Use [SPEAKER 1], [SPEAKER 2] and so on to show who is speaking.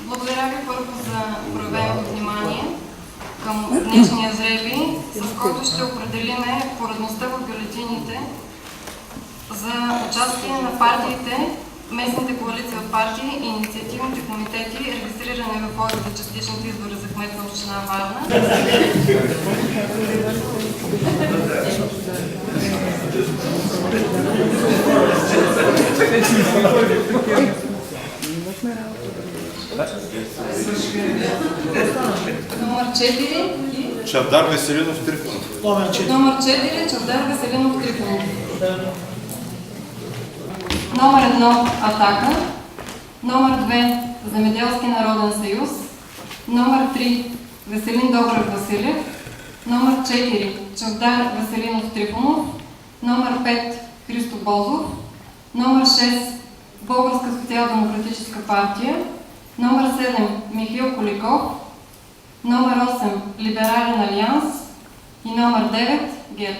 [SPEAKER 1] Благодаря ви първо за проявеното внимание към днешния жребий, с който ще определим поредността в бюлетините за участие на партиите, местните коалиции от партии и инициативните комитети, регистрирани в ОИК за частичните избори за кмет на община Варна. Номер 4.
[SPEAKER 2] Чавдар Веселинов Трифонов.
[SPEAKER 1] Номер 4. Чавдар Веселинов Трифонов. Номер 1. Атака. Номер 2. Земеделски народен съюз. Номер 3. Веселин Добрев Василев. Номер 4. Чавдар Веселинов Трифонов. Номер 5. Христо Бозов. Номер 6. Българска социал-демократическа партия. Номер 7. Михаил Коликов. Номер 8. Либерален алианс. И номер 9. ГЕРБ.